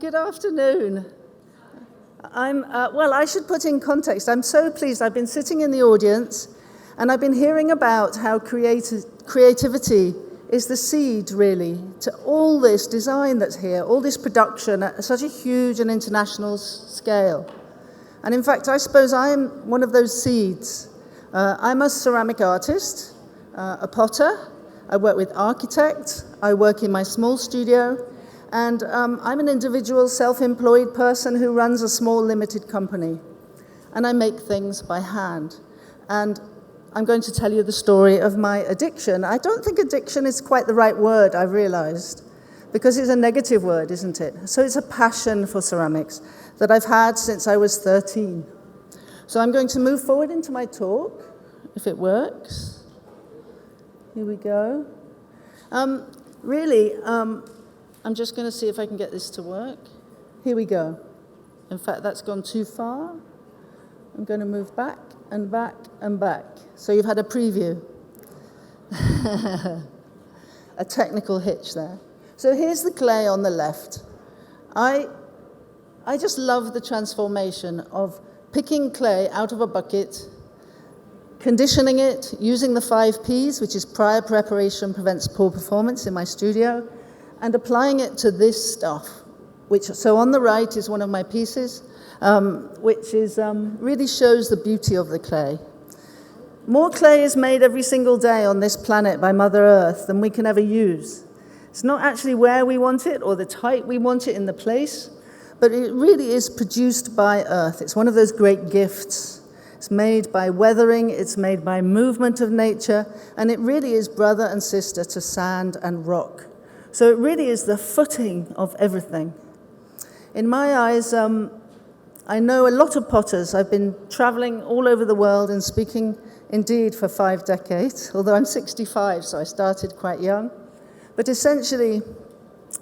Good afternoon. Well, I should put in context. I'm so pleased. I've been sitting in the audience, and I've been hearing about how creativity is the seed, really, to all this design that's here, all this production at such a huge and international scale. And in fact, I suppose I'm one of those seeds. I'm a ceramic artist, a potter. I work with architects. I work in my small studio. And I'm an individual, self-employed person who runs a small limited company. And I make things by hand. And I'm going to tell you the story of my addiction. I don't think addiction is quite the right word, I've realized, because it's a negative word, isn't it? So it's a passion for ceramics that I've had since I was 13. So I'm going to move forward into my talk, if it works. Here we go. I'm just going to see if I can get this to work. Here we go. In fact, that's gone too far. I'm going to move back and back and back. So you've had a preview. A technical hitch there. So here's the clay on the left. I just love the transformation of picking clay out of a bucket, conditioning it, using the 5 Ps, which is prior preparation prevents poor performance in my studio, and applying it to this stuff, so on the right is one of my pieces, which is really shows the beauty of the clay. More clay is made every single day on this planet by Mother Earth than we can ever use. It's not actually where we want it or the type we want it in the place, but it really is produced by Earth. It's one of those great gifts. It's made by weathering, it's made by movement of nature, and it really is brother and sister to sand and rock. So it really is the footing of everything. In my eyes, I know a lot of potters. I've been traveling all over the world and speaking indeed for 5 decades, although I'm 65, so I started quite young. But essentially,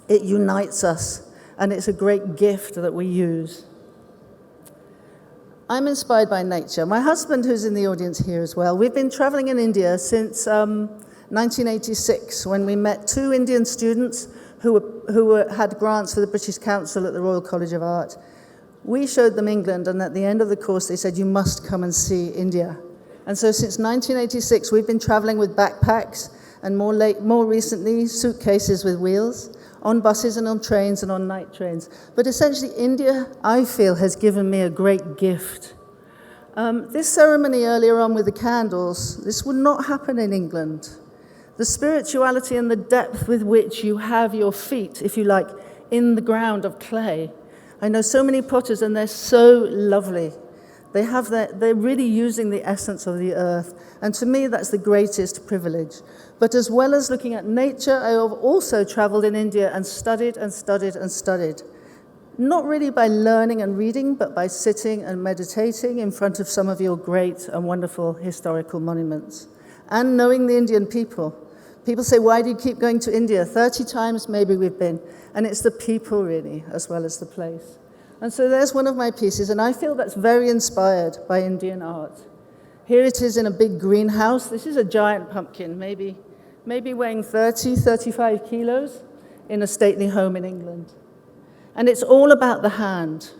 it unites us, and it's a great gift that we use. I'm inspired by nature. My husband, who's in the audience here as well, we've been traveling in India since 1986, when we met 2 Indian students who had grants for the British Council at the Royal College of Art. We showed them England, and at the end of the course, they said, "You must come and see India." And so since 1986, we've been traveling with backpacks, and more recently, suitcases with wheels, on buses and on trains and on night trains. But essentially, India, I feel, has given me a great gift. This ceremony earlier on with the candles, this would not happen in England. The spirituality and the depth with which you have your feet, if you like, in the ground of clay. I know so many potters, and they're so lovely. They're really using the essence of the earth. And to me, that's the greatest privilege. But as well as looking at nature, I have also traveled in India and studied and studied and studied. Not really by learning and reading, but by sitting and meditating in front of some of your great and wonderful historical monuments. And knowing the Indian people. People say, "Why do you keep going to India?" 30 times maybe we've been. And it's the people, really, as well as the place. And so there's one of my pieces, and I feel that's very inspired by Indian art. Here it is in a big greenhouse. This is a giant pumpkin, maybe weighing 30, 35 kilos, in a stately home in England. And it's all about the hand.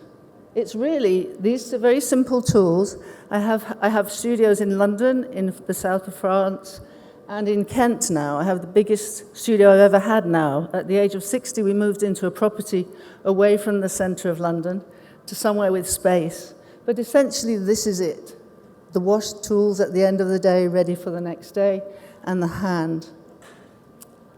It's really, these are very simple tools. I have studios in London, in the south of France, and in Kent now. I have the biggest studio I've ever had now. At the age of 60, we moved into a property away from the center of London to somewhere with space. But essentially, this is it. The washed tools at the end of the day, ready for the next day, and the hand.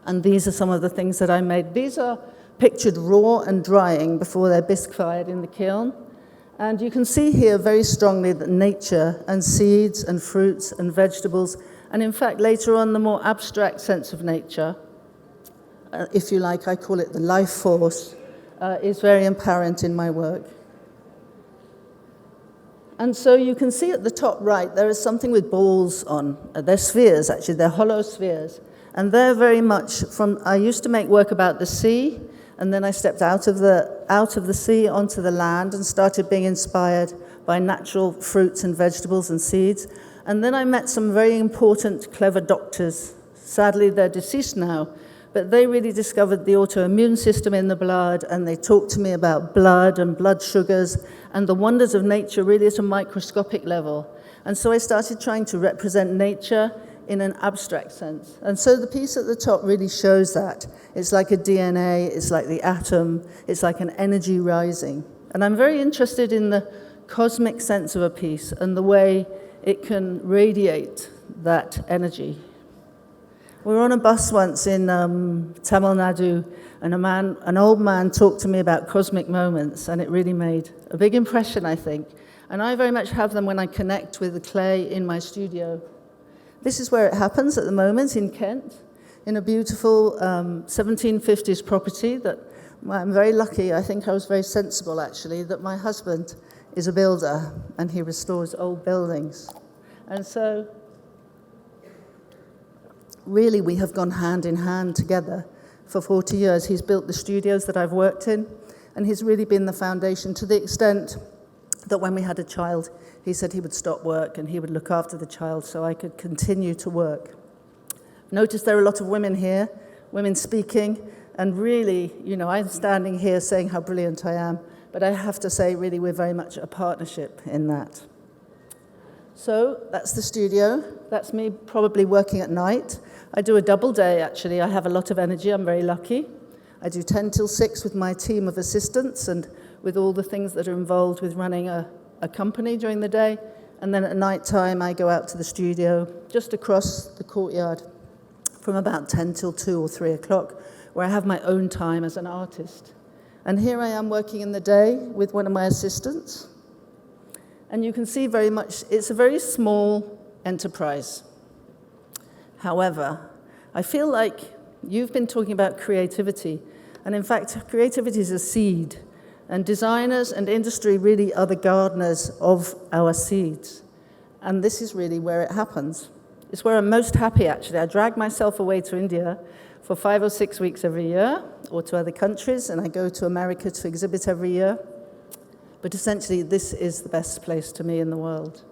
And these are some of the things that I made. These are pictured raw and drying before they're bisque-fired in the kiln. And you can see here very strongly that nature and seeds and fruits and vegetables, and in fact, later on, the more abstract sense of nature, if you like, I call it the life force, is very apparent in my work. And so you can see at the top right, there is something with balls on. They're spheres, actually. They're hollow spheres. And they're very much from, I used to make work about the sea, and then I stepped out of the sea onto the land and started being inspired by natural fruits and vegetables and seeds. And then I met some very important, clever doctors. Sadly, they're deceased now, but they really discovered the autoimmune system in the blood, and they talked to me about blood and blood sugars and the wonders of nature really at a microscopic level. And so I started trying to represent nature in an abstract sense. And so the piece at the top really shows that. It's like a DNA, it's like the atom, it's like an energy rising. And I'm very interested in the cosmic sense of a piece and the way it can radiate that energy. We were on a bus once in Tamil Nadu, and an old man talked to me about cosmic moments, and it really made a big impression, I think. And I very much have them when I connect with the clay in my studio. This is where it happens at the moment in Kent, in a beautiful 1750s property that I'm very lucky, I think I was very sensible actually, that my husband is a builder and he restores old buildings. And so really we have gone hand in hand together for 40 years. He's built the studios that I've worked in, and he's really been the foundation to the extent that when we had a child, he said he would stop work and he would look after the child so I could continue to work. Notice there are a lot of women here, women speaking, and really, you know, I'm standing here saying how brilliant I am, but I have to say, really, we're very much a partnership in that. So that's the studio. That's me probably working at night. I do a double day, actually. I have a lot of energy. I'm very lucky. I do 10 till 6 with my team of assistants and with all the things that are involved with running a company during the day. And then at night time, I go out to the studio just across the courtyard from about 10 till 2 or 3 o'clock, where I have my own time as an artist. And here I am working in the day with one of my assistants. And you can see very much, it's a very small enterprise. However, I feel like you've been talking about creativity. And in fact, creativity is a seed. And designers and industry really are the gardeners of our seeds. And this is really where it happens. It's where I'm most happy, actually. I drag myself away to India for 5 or 6 weeks every year, or to other countries, and I go to America to exhibit every year. But essentially, this is the best place to me in the world.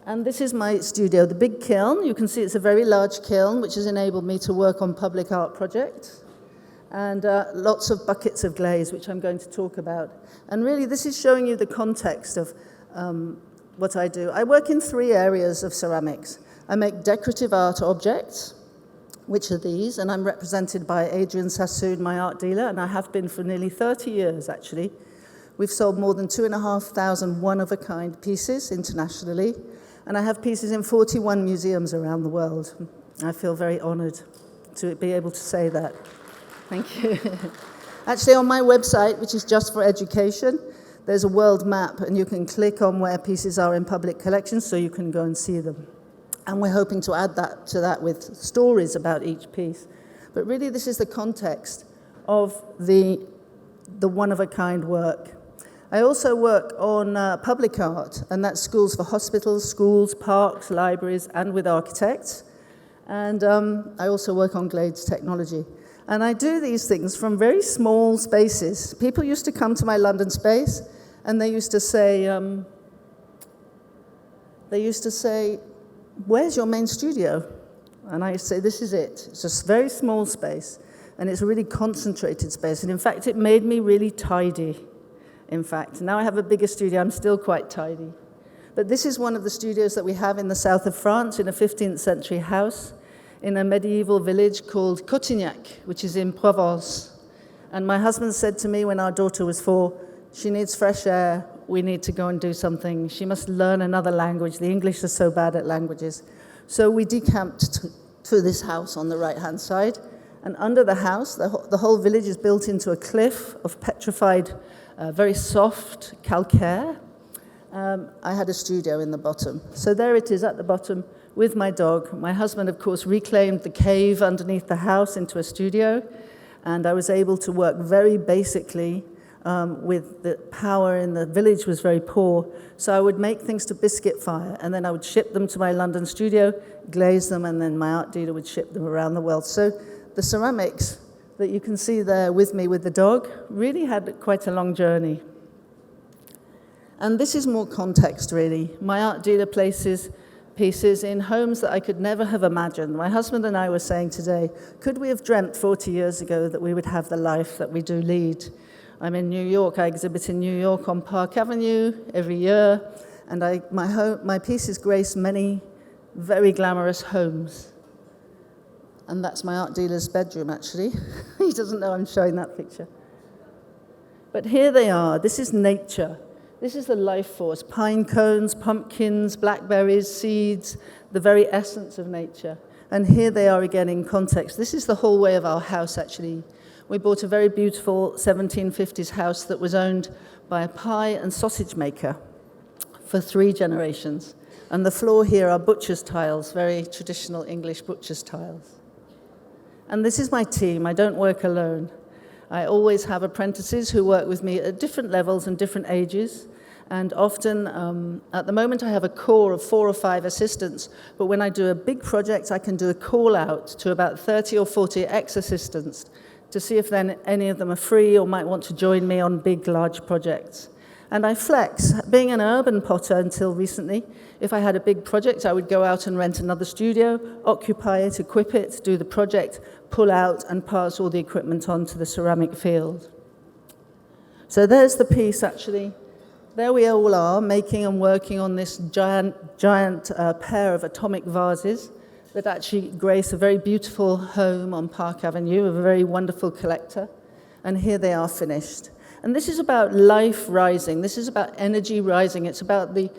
And this is my studio, the big kiln. You can see it's a very large kiln, which has enabled me to work on public art projects. And lots of buckets of glaze, which I'm going to talk about. And really, this is showing you the context of what I do. I work in 3 areas of ceramics. I make decorative art objects, which are these, and I'm represented by Adrian Sassoon, my art dealer, and I have been for nearly 30 years, actually. We've sold more than 2,500 one-of-a-kind pieces internationally, and I have pieces in 41 museums around the world. I feel very honored to be able to say that. Thank you. Actually, on my website, which is just for education, there's a world map, and you can click on where pieces are in public collections so you can go and see them. And we're hoping to add that to that with stories about each piece. But really, this is the context of the one-of-a-kind work. I also work on public art, and that's schools for hospitals, schools, parks, libraries, and with architects. And I also work on glaze technology. And I do these things from very small spaces. People used to come to my London space, and they used to say, where's your main studio? And I say, this is it. It's a very small space, and it's a really concentrated space. And in fact, it made me really tidy, in fact. Now I have a bigger studio, I'm still quite tidy. But this is one of the studios that we have in the south of France, in a 15th century house, in a medieval village called Cotignac, which is in Provence. And my husband said to me when our daughter was 4, she needs fresh air, we need to go and do something. She must learn another language. The English are so bad at languages. So we decamped to this house on the right-hand side. And under the house, the whole village is built into a cliff of petrified, very soft calcaire. I had a studio in the bottom. So there it is at the bottom with my dog. My husband, of course, reclaimed the cave underneath the house into a studio. And I was able to work very basically with the power in the village was very poor. So I would make things to biscuit fire, and then I would ship them to my London studio, glaze them, and then my art dealer would ship them around the world. So the ceramics that you can see there with me with the dog really had quite a long journey. And this is more context, really. My art dealer places pieces in homes that I could never have imagined. My husband and I were saying today, could we have dreamt 40 years ago that we would have the life that we do lead? I'm in New York. I exhibit in New York on Park Avenue every year, and my pieces grace many very glamorous homes. And that's my art dealer's bedroom, actually. He doesn't know I'm showing that picture. But here they are. This is nature. This is the life force. Pine cones, pumpkins, blackberries, seeds, the very essence of nature. And here they are again in context. This is the hallway of our house, actually. We bought a very beautiful 1750s house that was owned by a pie and sausage maker for 3 generations. And the floor here are butcher's tiles, very traditional English butcher's tiles. And this is my team. I don't work alone. I always have apprentices who work with me at different levels and different ages. And often, at the moment, I have a core of 4 or 5 assistants. But when I do a big project, I can do a call out to about 30 or 40 ex-assistants to see if then any of them are free or might want to join me on big, large projects. And I flex. Being an urban potter until recently, if I had a big project, I would go out and rent another studio, occupy it, equip it, do the project, pull out, and pass all the equipment on to the ceramic field. So there's the piece, actually. There we all are, making and working on this giant pair of atomic vases that actually grace a very beautiful home on Park Avenue of a very wonderful collector. And here they are finished. And this is about life rising. This is about energy rising. It's about the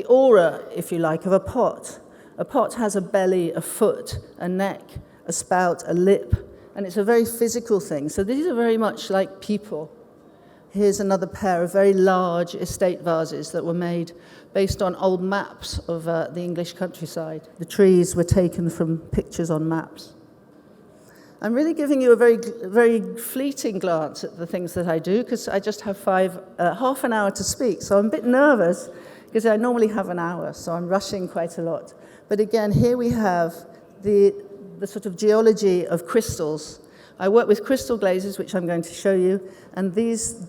aura, if you like, of a pot. A pot has a belly, a foot, a neck, a spout, a lip, and it's a very physical thing. So these are very much like people. Here's another pair of very large estate vases that were made based on old maps of the English countryside. The trees were taken from pictures on maps. I'm really giving you a very fleeting glance at the things that I do because I just have half an hour to speak. So I'm a bit nervous because I normally have an hour, so I'm rushing quite a lot. But again, here we have the sort of geology of crystals. I work with crystal glazes, which I'm going to show you, and these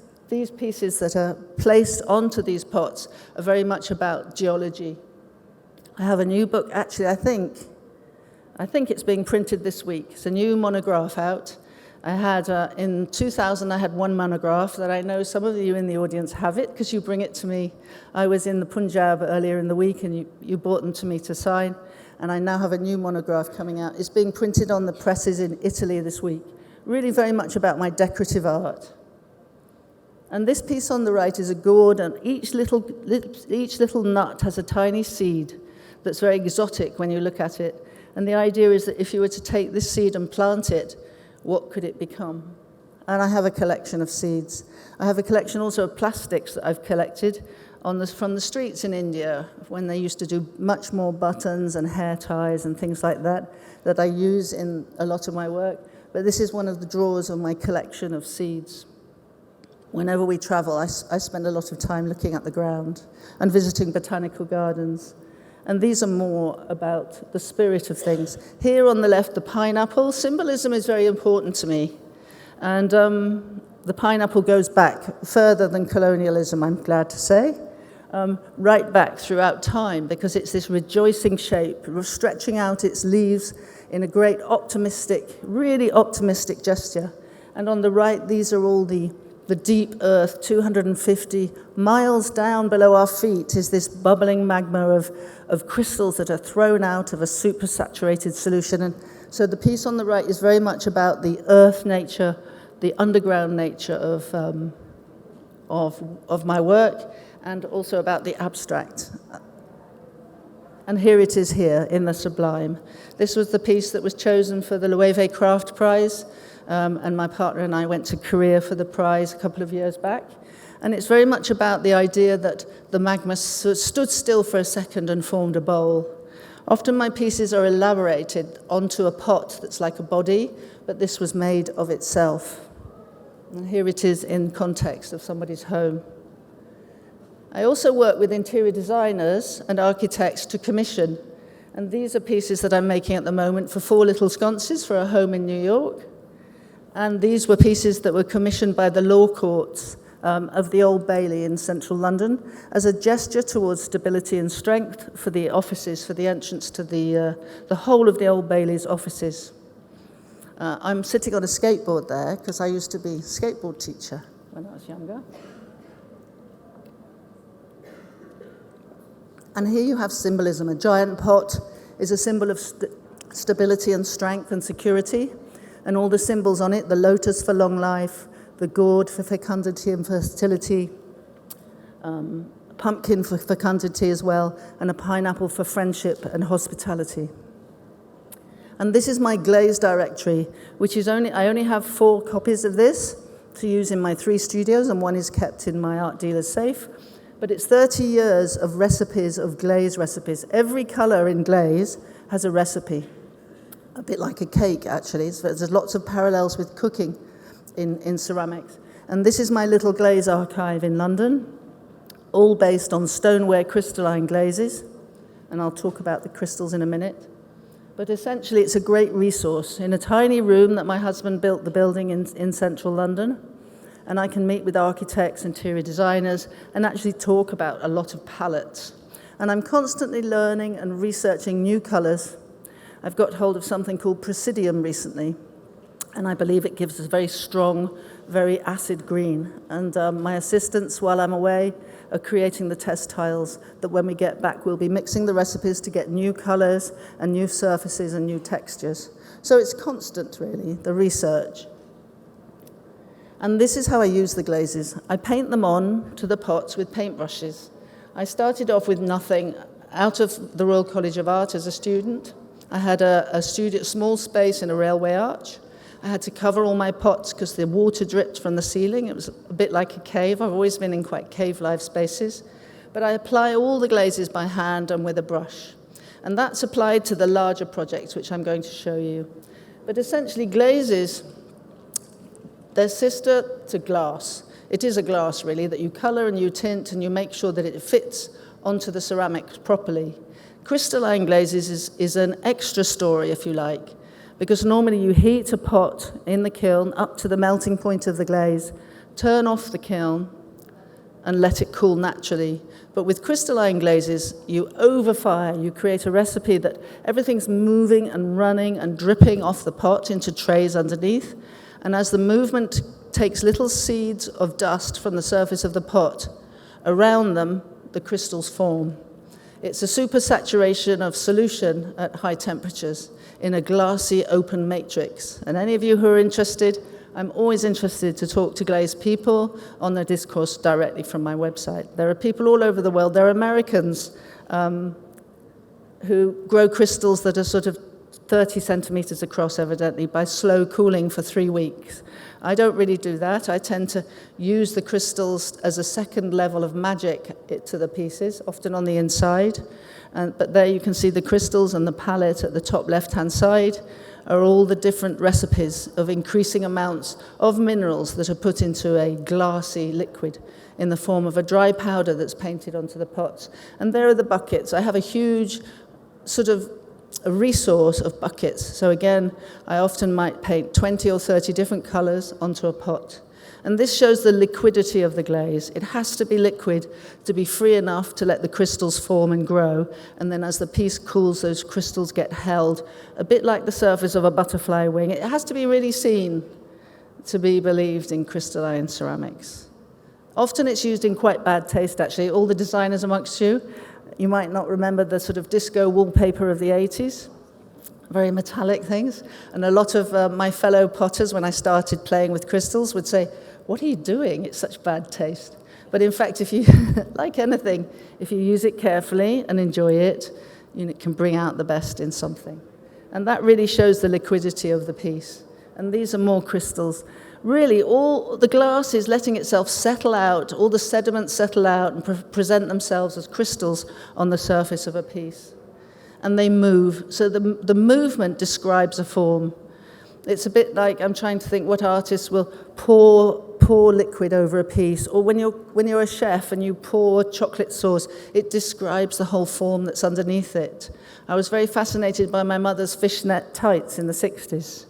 pieces that are placed onto these pots are very much about geology. I have a new book, actually, I think it's being printed this week. It's a new monograph out. I had, in 2000, I had 1 monograph that I know some of you in the audience have it because you bring it to me. I was in the Punjab earlier in the week and you brought them to me to sign. And I now have a new monograph coming out. It's being printed on the presses in Italy this week. Really very much about my decorative art. And this piece on the right is a gourd, and each little nut has a tiny seed that's very exotic when you look at it. And the idea is that if you were to take this seed and plant it, what could it become? And I have a collection of seeds. I have a collection also of plastics that I've collected from the streets in India, when they used to do much more buttons and hair ties and things like that I use in a lot of my work. But this is one of the drawers of my collection of seeds. Whenever we travel, I spend a lot of time looking at the ground and visiting botanical gardens. And these are more about the spirit of things. Here on the left, the pineapple. Symbolism is very important to me. And the pineapple goes back further than colonialism, I'm glad to say, right back throughout time, because it's this rejoicing shape, stretching out its leaves in a great really optimistic gesture. And on the right, these are all the deep earth, 250 miles down below our feet is this bubbling magma of crystals that are thrown out of a supersaturated solution. And so the piece on the right is very much about the earth nature, the underground nature of my work, and also about the abstract. And here it is here in the sublime. This was the piece that was chosen for the Loewe Craft Prize. And my partner and I went to Korea for the prize a couple of years back. And it's very much about the idea that the magma stood still for a second and formed a bowl. Often my pieces are elaborated onto a pot that's like a body, but this was made of itself. And here it is in context of somebody's home. I also work with interior designers and architects to commission. And these are pieces that I'm making at the moment for 4 little sconces for a home in New York. And these were pieces that were commissioned by the law courts of the Old Bailey in central London as a gesture towards stability and strength for the offices, for the entrance to the whole of the Old Bailey's offices. I'm sitting on a skateboard there because I used to be a skateboard teacher when I was younger. And here you have symbolism. A giant pot is a symbol of stability and strength and security, and all the symbols on it, the lotus for long life, the gourd for fecundity and fertility, pumpkin for fecundity as well, and a pineapple for friendship and hospitality. And this is my glaze directory, which is I only have 4 copies of this to use in my 3 studios, and 1 is kept in my art dealer's safe. But it's 30 years of recipes, of glaze recipes. Every color in glaze has a recipe, a bit like a cake, actually. There's lots of parallels with cooking in ceramics. And this is my little glaze archive in London, all based on stoneware crystalline glazes. And I'll talk about the crystals in a minute. But essentially, it's a great resource in a tiny room that my husband built the building in central London. And I can meet with architects, interior designers, and actually talk about a lot of palettes. And I'm constantly learning and researching new colors. I've got hold of something called Presidium recently, and I believe it gives us a very strong, very acid green. And my assistants, while I'm away, are creating the test tiles that when we get back, we'll be mixing the recipes to get new colors and new surfaces and new textures. So it's constant, really, the research. And this is how I use the glazes. I paint them on to the pots with paintbrushes. I started off with nothing out of the Royal College of Art as a student. I had a small space in a railway arch. I had to cover all my pots because the water dripped from the ceiling. It was a bit like a cave. I've always been in quite cave-like spaces. But I apply all the glazes by hand and with a brush. And that's applied to the larger projects, which I'm going to show you. But essentially, glazes, they're sister to glass. It is a glass, really, that you color and you tint and you make sure that it fits onto the ceramics properly. Crystalline glazes is an extra story, if you like, because normally you heat a pot in the kiln up to the melting point of the glaze, turn off the kiln, and let it cool naturally. But with crystalline glazes, you overfire, you create a recipe that everything's moving and running and dripping off the pot into trays underneath. And as the movement takes little seeds of dust from the surface of the pot, around them, the crystals form. It's a supersaturation of solution at high temperatures in a glassy open matrix. And any of you who are interested, I'm always interested to talk to glazed people on their discourse directly from my website. There are people all over the world. There are Americans who grow crystals that are sort of 30 centimeters across, evidently, by slow cooling for 3 weeks. I don't really do that. I tend to use the crystals as a second level of magic to the pieces, often on the inside. But there you can see the crystals, and the palette at the top left-hand side are all the different recipes of increasing amounts of minerals that are put into a glassy liquid in the form of a dry powder that's painted onto the pots. And there are the buckets. I have a huge sort of a resource of buckets. So again, I often might paint 20 or 30 different colors onto a pot. And this shows the liquidity of the glaze. It has to be liquid to be free enough to let the crystals form and grow. And then as the piece cools, those crystals get held, a bit like the surface of a butterfly wing. It has to be really seen to be believed in crystalline ceramics. Often it's used in quite bad taste, actually. All the designers amongst you, you might not remember the sort of disco wallpaper of the 80s. Very metallic things. And a lot of my fellow potters, when I started playing with crystals, would say, "What are you doing? It's such bad taste." But in fact, if you, like anything, if you use it carefully and enjoy it, it can bring out the best in something. And that really shows the liquidity of the piece. And these are more crystals. Really, all the glass is letting itself settle out, all the sediments settle out and present themselves as crystals on the surface of a piece. And they move. So the movement describes a form. It's a bit like, I'm trying to think what artists will pour liquid over a piece, or when you're a chef and you pour chocolate sauce, it describes the whole form that's underneath it. I was very fascinated by my mother's fishnet tights in the 60s,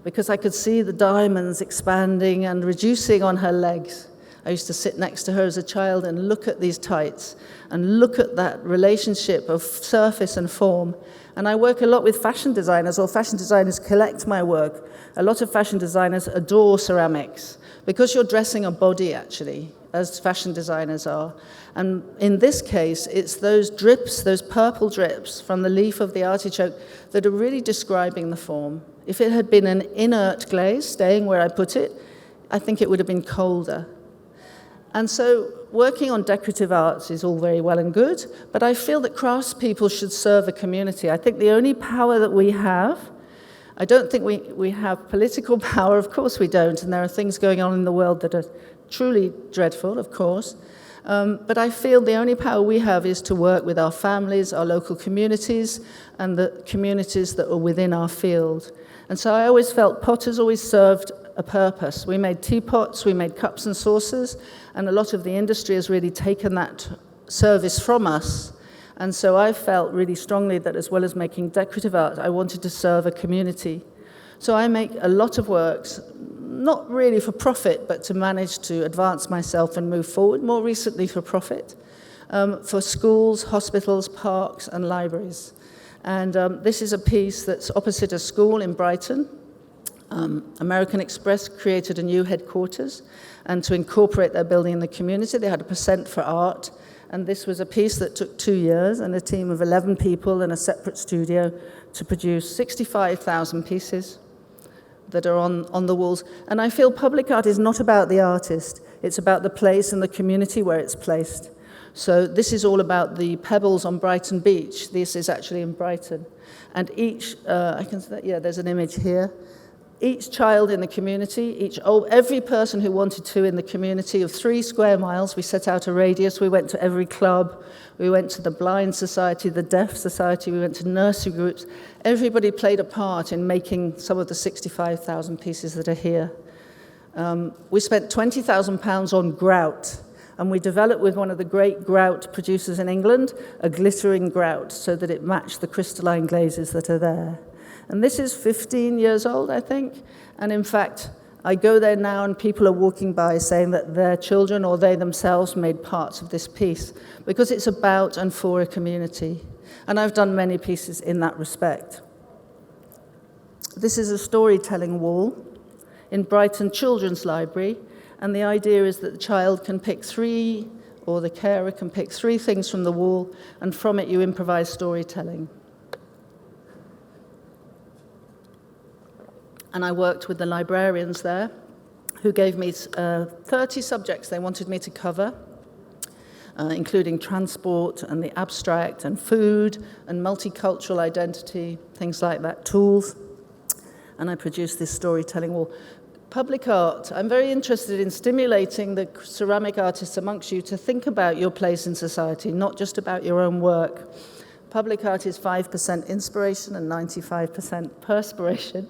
because I could see the diamonds expanding and reducing on her legs. I used to sit next to her as a child and look at these tights and look at that relationship of surface and form. And I work a lot with fashion designers, or fashion designers collect my work. A lot of fashion designers adore ceramics because you're dressing a body, actually, as fashion designers are. And in this case, it's those drips, those purple drips from the leaf of the artichoke that are really describing the form. If it had been an inert glaze, staying where I put it, I think it would have been colder. And so working on decorative arts is all very well and good, but I feel that craftspeople should serve a community. I think the only power that we have, I don't think we have political power, of course we don't, and there are things going on in the world that are truly dreadful, of course, but I feel the only power we have is to work with our families, our local communities, and the communities that are within our field. And so I always felt potters always served a purpose. We made teapots, we made cups and saucers, and a lot of the industry has really taken that service from us. And so I felt really strongly that as well as making decorative art, I wanted to serve a community. So I make a lot of works, not really for profit, but to manage to advance myself and move forward, more recently for profit, for schools, hospitals, parks, and libraries. And this is a piece that's opposite a school in Brighton. American Express created a new headquarters, and to incorporate their building in the community, they had a % for art. And this was a piece that took 2 years and a team of 11 people in a separate studio to produce 65,000 pieces that are on the walls. And I feel public art is not about the artist, it's about the place and the community where it's placed. So this is all about the pebbles on Brighton Beach. This is actually in Brighton. And each, there's an image here. Each child in the community, every person who wanted to in the community of 3 square miles, we set out a radius. We went to every club. We went to the Blind Society, the Deaf Society. We went to nursery groups. Everybody played a part in making some of the 65,000 pieces that are here. We spent £20,000 on grout, and we developed with one of the great grout producers in England a glittering grout so that it matched the crystalline glazes that are there. And this is 15 years old, I think. And in fact, I go there now and people are walking by saying that their children or they themselves made parts of this piece because it's about and for a community. And I've done many pieces in that respect. This is a storytelling wall in Brighton Children's Library. And the idea is that the child can pick 3, or the carer can pick 3 things from the wall, and from it you improvise storytelling. And I worked with the librarians there, who gave me 30 subjects they wanted me to cover, including transport and the abstract and food and multicultural identity, things like that, tools. And I produced this storytelling wall. Public art. I'm very interested in stimulating the ceramic artists amongst you to think about your place in society, not just about your own work. Public art is 5% inspiration and 95% perspiration.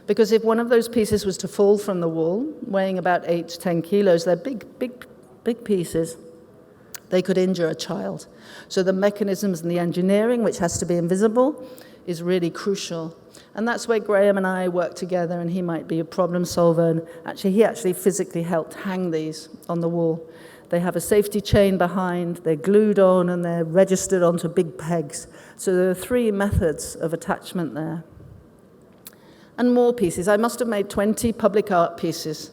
Because if one of those pieces was to fall from the wall, weighing about 8 to 10 kilos, they're big pieces, they could injure a child. So the mechanisms and the engineering, which has to be invisible, is really crucial. And that's where Graham and I work together, and he might be a problem solver. And he actually physically helped hang these on the wall. They have a safety chain behind, they're glued on, and they're registered onto big pegs. So there are 3 methods of attachment there. And more pieces. I must have made 20 public art pieces,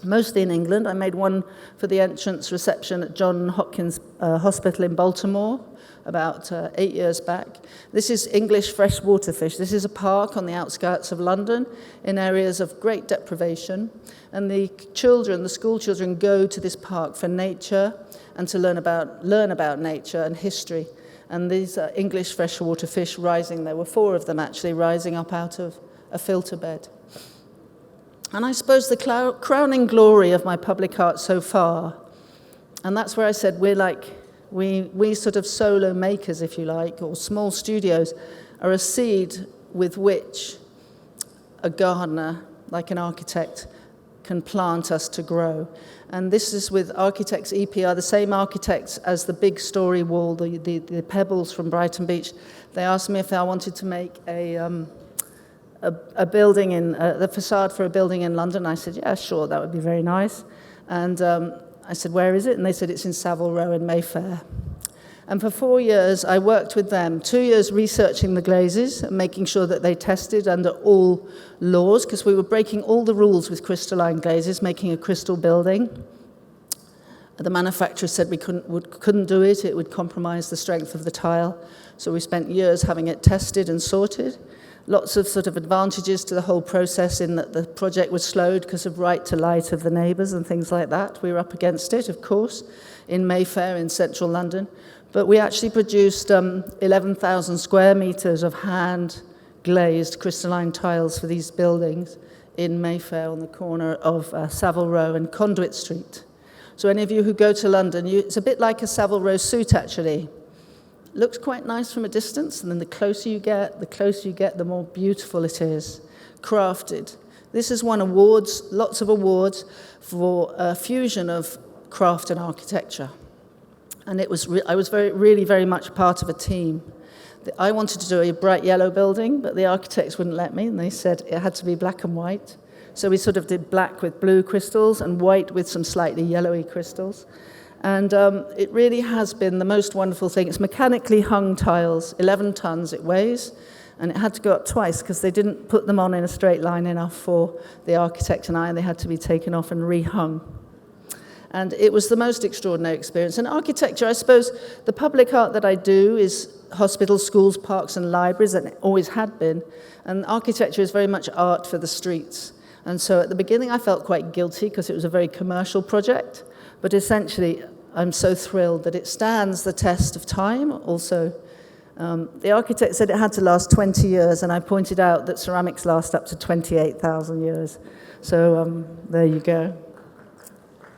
mostly in England. I made one for the entrance reception at Johns Hopkins Hospital in Baltimore about 8 years back. This is English freshwater fish. This is a park on the outskirts of London in areas of great deprivation. And the school children go to this park for nature and to learn about nature and history. And these are English freshwater fish rising. There were 4 of them actually rising up out of a filter bed. And I suppose the crowning glory of my public art so far, and that's where I said we sort of solo makers, if you like, or small studios, are a seed with which a gardener, like an architect, can plant us to grow. And this is with architects EPR, the same architects as the big story wall, the pebbles from Brighton Beach. They asked me if I wanted to make a building the facade for a building in London. I said, yeah, sure, that would be very nice. And I said, where is it? And they said, it's in Savile Row in Mayfair. And for 4 years, I worked with them, 2 years researching the glazes and making sure that they tested under all laws, because we were breaking all the rules with crystalline glazes, making a crystal building. The manufacturer said we couldn't do it. It would compromise the strength of the tile. So we spent years having it tested and sorted. Lots of sort of advantages to the whole process in that the project was slowed because of right to light of the neighbours and things like that. We were up against it, of course, in Mayfair in central London. But we actually produced 11,000 square metres of hand-glazed crystalline tiles for these buildings in Mayfair on the corner of Savile Row and Conduit Street. So any of you who go to London, it's a bit like a Savile Row suit, actually. Looks quite nice from a distance, and then the closer you get, the more beautiful it is. Crafted. This has won awards, lots of awards, for a fusion of craft and architecture. And I was really very much part of a team. I wanted to do a bright yellow building, but the architects wouldn't let me, and they said it had to be black and white. So we sort of did black with blue crystals and white with some slightly yellowy crystals. And it really has been the most wonderful thing. It's mechanically hung tiles, 11 tons it weighs, and it had to go up twice because they didn't put them on in a straight line enough for the architect and I, and they had to be taken off and rehung. And it was the most extraordinary experience. And architecture, I suppose, the public art that I do is hospitals, schools, parks, and libraries, and it always had been. And architecture is very much art for the streets. And so at the beginning, I felt quite guilty because it was a very commercial project. But essentially, I'm so thrilled that it stands the test of time. Also, the architect said it had to last 20 years, and I pointed out that ceramics last up to 28,000 years. So there you go.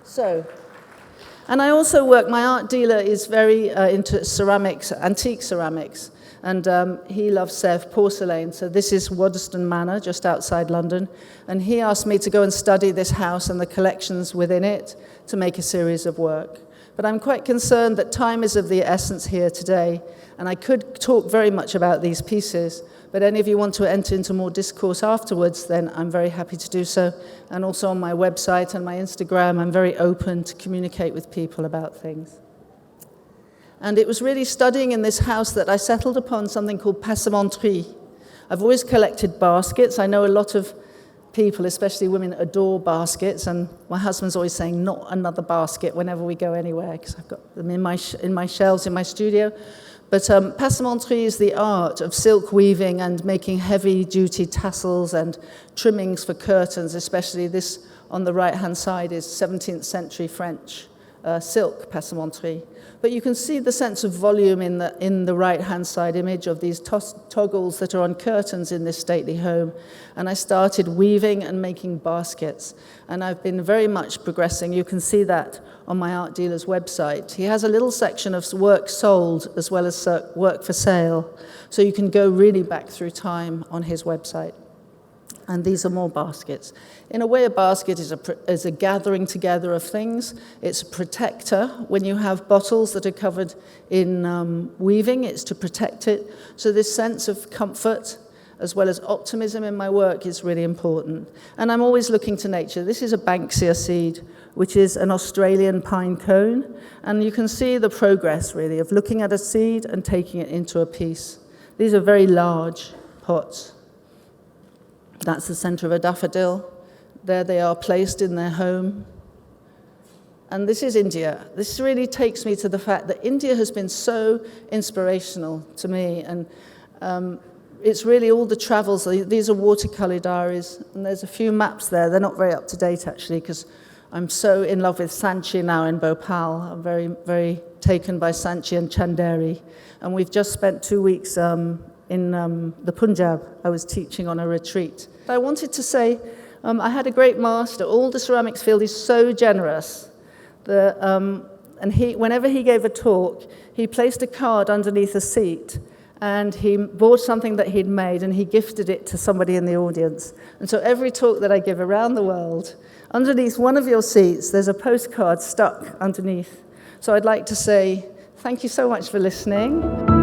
So, and I also my art dealer is very into ceramics, antique ceramics. And he loves Sèvres porcelain. So this is Waddesdon Manor, just outside London. And he asked me to go and study this house and the collections within it to make a series of work. But I'm quite concerned that time is of the essence here today. And I could talk very much about these pieces. But any of you want to enter into more discourse afterwards, then I'm very happy to do so. And also on my website and my Instagram, I'm very open to communicate with people about things. And it was really studying in this house that I settled upon something called passementerie. I've always collected baskets. I know a lot of people, especially women, adore baskets, and my husband's always saying, not another basket whenever we go anywhere, because I've got them in my shelves in my studio. But passementerie is the art of silk weaving and making heavy-duty tassels and trimmings for curtains, especially this on the right-hand side is 17th century French silk passementerie. But you can see the sense of volume in the right-hand side image of these toggles that are on curtains in this stately home. And I started weaving and making baskets. And I've been very much progressing. You can see that on my art dealer's website. He has a little section of work sold as well as work for sale. So you can go really back through time on his website. And these are more baskets. In a way, a basket is a gathering together of things. It's a protector. When you have bottles that are covered in weaving, it's to protect it. So this sense of comfort, as well as optimism in my work, is really important. And I'm always looking to nature. This is a Banksia seed, which is an Australian pine cone. And you can see the progress, really, of looking at a seed and taking it into a piece. These are very large pots. That's the center of a daffodil. There they are placed in their home. And this is India. This really takes me to the fact that India has been so inspirational to me. And it's really all the travels. These are watercolor diaries. And there's a few maps there. They're not very up to date, actually, because I'm so in love with Sanchi now in Bhopal. I'm very, very taken by Sanchi and Chanderi. And we've just spent 2 weeks in the Punjab. I was teaching on a retreat. I wanted to say, I had a great master. All the ceramics field is so generous. And whenever he gave a talk, he placed a card underneath a seat, and he bought something that he'd made, and he gifted it to somebody in the audience. And so every talk that I give around the world, underneath one of your seats, there's a postcard stuck underneath. So I'd like to say, thank you so much for listening.